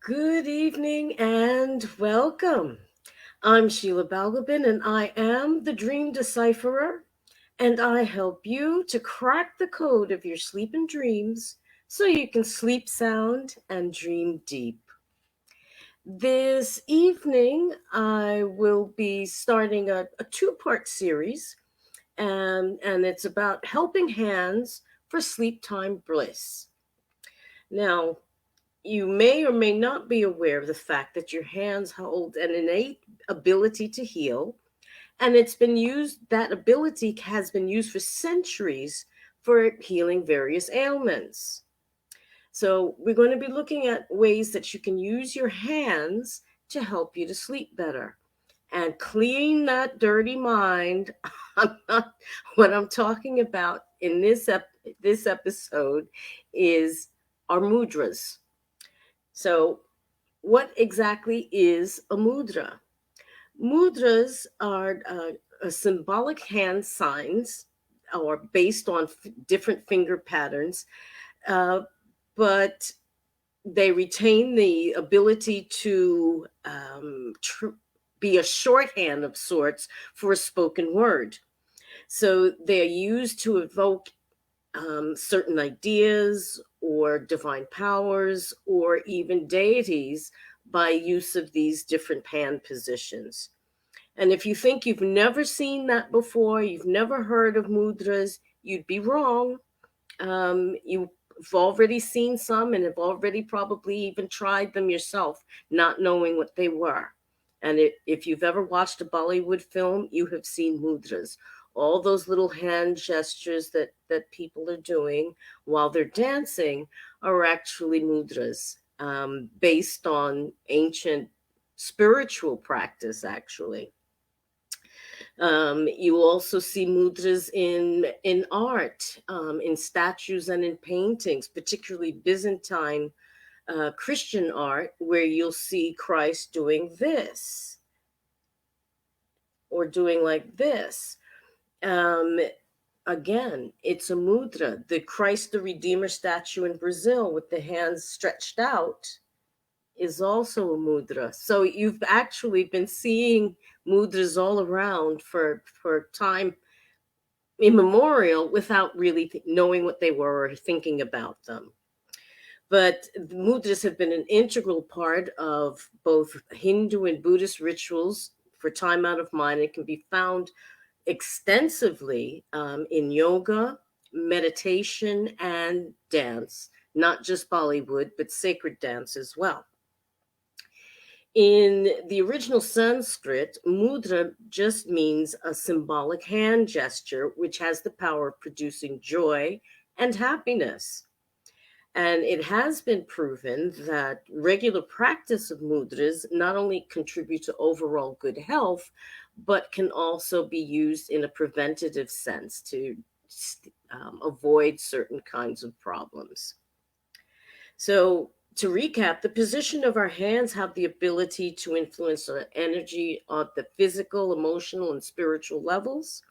Good evening and welcome. I'm Sheila Balgobin and I am the Dream Decipherer, and I help you to crack the code of your sleep and dreams so you can sleep sound and dream deep. This evening, I will be starting a two-part series, and it's about helping hands for sleep time bliss. Now, you may or may not be aware of the fact that your hands hold an innate ability to heal, and that ability has been used for centuries for healing various ailments. So, we're going to be looking at ways that you can use your hands to help you to sleep better and clean that dirty mind. I'm not, what I'm talking about in this episode is our mudras. So, what exactly is a mudra? Mudras are symbolic hand signs or based on different finger patterns, uh, but they retain the ability to be a shorthand of sorts for a spoken word. So they're used to evoke certain ideas or divine powers or even deities by use of these different hand positions. And if you think you've never seen that before, you've never heard of mudras, you'd be wrong. You've already seen some and have already probably even tried them yourself, not knowing what they were. And if you've ever watched a Bollywood film, you have seen mudras. All those little hand gestures that people are doing while they're dancing are actually mudras, based on ancient spiritual practice, actually. You also see mudras in art, in statues and in paintings, particularly Byzantine Christian art, where you'll see Christ doing this or doing like this. Um, Again, it's a mudra. The Christ the Redeemer statue in Brazil with the hands stretched out is also a mudra. So you've actually been seeing mudras all around for time immemorial without really knowing what they were or thinking about them. But the mudras have been an integral part of both Hindu and Buddhist rituals for time out of mind. It can be found extensively in yoga, meditation, and dance, not just Bollywood, but sacred dance as well. In the original Sanskrit, mudra just means a symbolic hand gesture which has the power of producing joy and happiness. And it has been proven that regular practice of mudras not only contribute to overall good health, but can also be used in a preventative sense to avoid certain kinds of problems. So, to recap, the position of our hands have the ability to influence our energy on the physical, emotional, and spiritual levels.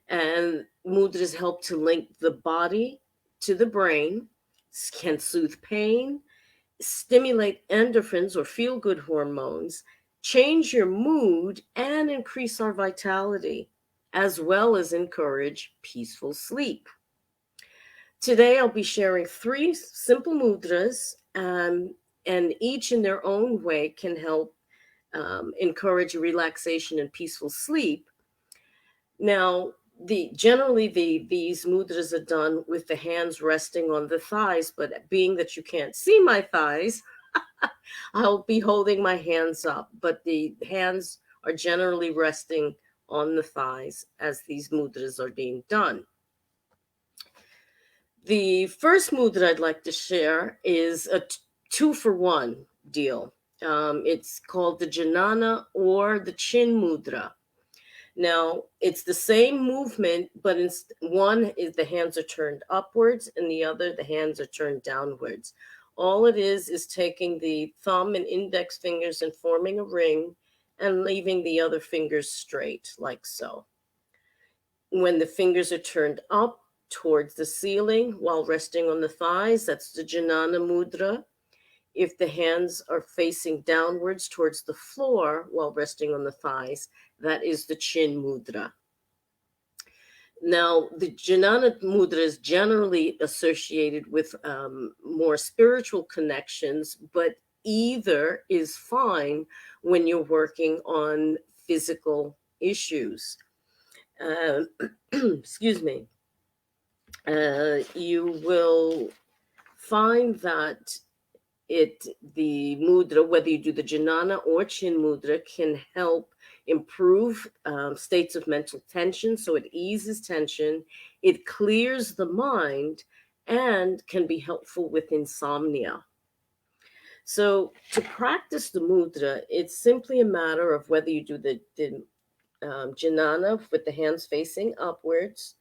And mudras help to link the body to the brain, can soothe pain, stimulate endorphins or feel good hormones, change your mood, and increase our vitality, as well as encourage peaceful sleep. Today, I'll be sharing three simple mudras, and each in their own way can help encourage relaxation and peaceful sleep. Now, these mudras are done with the hands resting on the thighs, but being that you can't see my thighs, I'll be holding my hands up, but the hands are generally resting on the thighs as these mudras are being done. The first mudra I'd like to share is a two for one deal. It's called the Janana or the Chin Mudra. Now, it's the same movement, but one is the hands are turned upwards and the other, the hands are turned downwards. All it is taking the thumb and index fingers and forming a ring and leaving the other fingers straight, like so. When the fingers are turned up towards the ceiling while resting on the thighs, that's the Janana Mudra. If the hands are facing downwards towards the floor while resting on the thighs, that is the chin mudra. Now, the Jnana mudra is generally associated with more spiritual connections, but either is fine when you're working on physical issues. Uh, excuse me. You will find that the mudra, whether you do the Jnana or Chin mudra, can help improve states of mental tension. So it eases tension, it clears the mind, and can be helpful with insomnia. So to practice the mudra, it's simply a matter of whether you do the Jnana with the hands facing upwards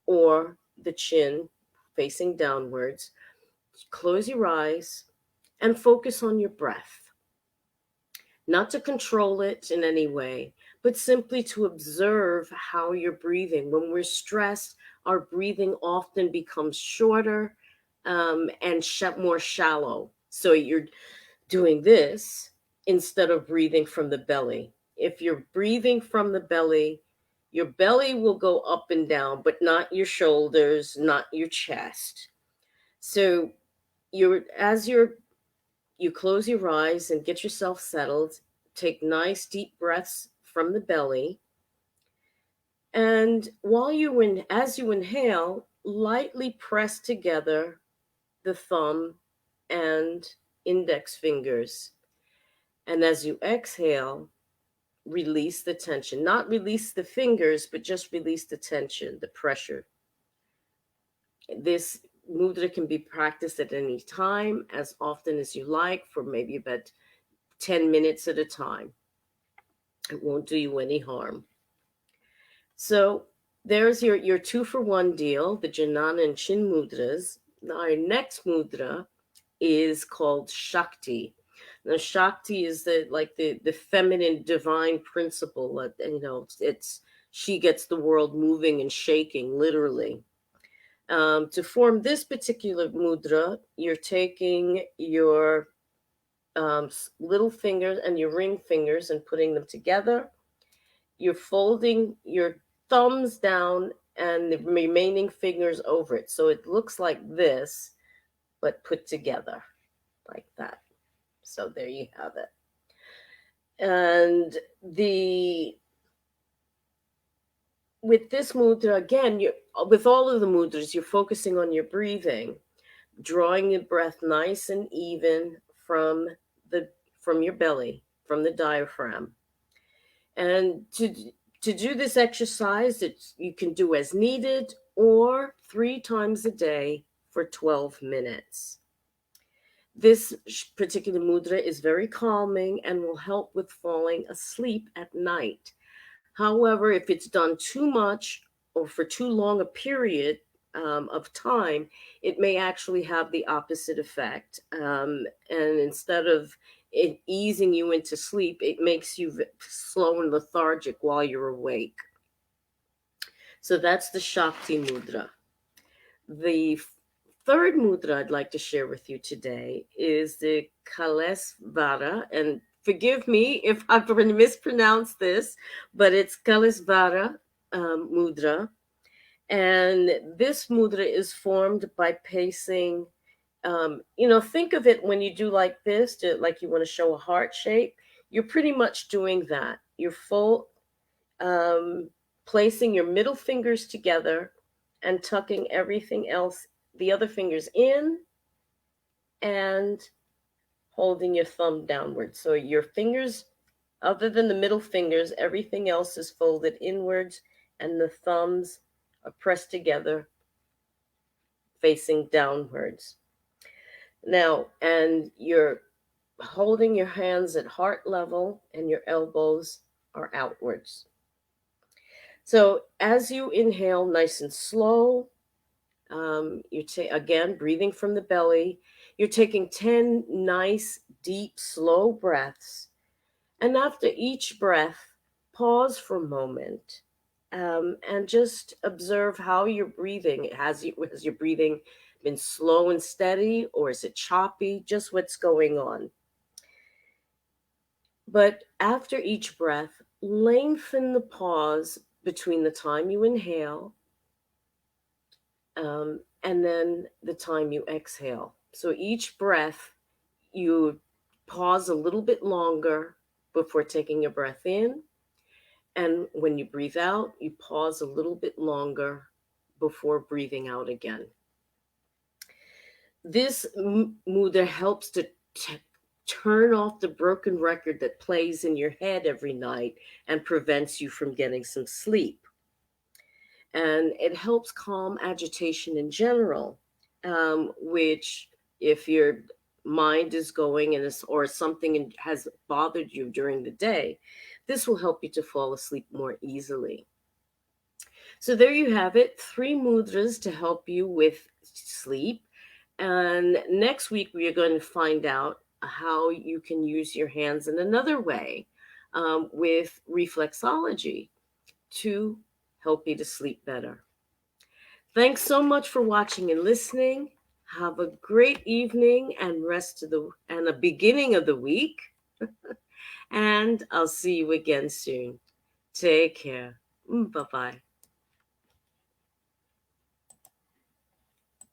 or the chin facing downwards. Close your eyes and focus on your breath. Not to control it in any way, but simply to observe how you're breathing. When we're stressed, our breathing often becomes shorter and more shallow. So you're doing this instead of breathing from the belly. If you're breathing from the belly, your belly will go up and down, but not your shoulders, not your chest. So you close your eyes and get yourself settled. Take nice deep breaths from the belly. And as you inhale, lightly press together the thumb and index fingers. And as you exhale, release the tension. Not release the fingers, but just release the tension, the pressure. This mudra can be practiced at any time, as often as you like, for maybe about 10 minutes at a time. It won't do you any harm. So there's your 2-for-1 deal, the Jnana and Chin mudras. Now our next mudra is called Shakti. Now Shakti is the feminine divine principle that, it's she gets the world moving and shaking, literally. To form this particular mudra, you're taking your little fingers and your ring fingers and putting them together. You're folding your thumbs down and the remaining fingers over it. So it looks like this, but put together like that. So there you have it. And with this mudra, again, with all of the mudras, you're focusing on your breathing, drawing your breath nice and even from your belly, from the diaphragm. And to do this exercise, you can do as needed or 3 times a day for 12 minutes. This particular mudra is very calming and will help with falling asleep at night. However, if it's done too much or for too long a period of time, it may actually have the opposite effect. And instead of it easing you into sleep, it makes you slow and lethargic while you're awake. So that's the Shakti mudra. The third mudra I'd like to share with you today is the Kalesvara, and forgive me if I've mispronounced this, but it's Kalesvara mudra. And this mudra is formed by pacing. Think of it when you do like this, like you want to show a heart shape. You're pretty much doing that. You're placing your middle fingers together and tucking everything else, the other fingers in, and holding your thumb downward. So your fingers, other than the middle fingers, everything else is folded inwards, and the thumbs are pressed together, facing downwards. Now, and you're holding your hands at heart level, and your elbows are outwards. So as you inhale nice and slow, you're again breathing from the belly. You're taking 10 nice, deep, slow breaths. And after each breath, pause for a moment and just observe how you're breathing. Has your breathing been slow and steady, or is it choppy? Just what's going on. But after each breath, lengthen the pause between the time you inhale and then the time you exhale. So each breath, you pause a little bit longer before taking a breath in. And when you breathe out, you pause a little bit longer before breathing out again. This mudra helps to turn off the broken record that plays in your head every night and prevents you from getting some sleep. And it helps calm agitation in general, which, if your mind is going and or something has bothered you during the day, this will help you to fall asleep more easily. So there you have it, 3 mudras to help you with sleep. And next week, we are going to find out how you can use your hands in another way, with reflexology, to help you to sleep better. Thanks so much for watching and listening. Have a great evening and a beginning of the week. And I'll see you again soon. Take care. Bye bye.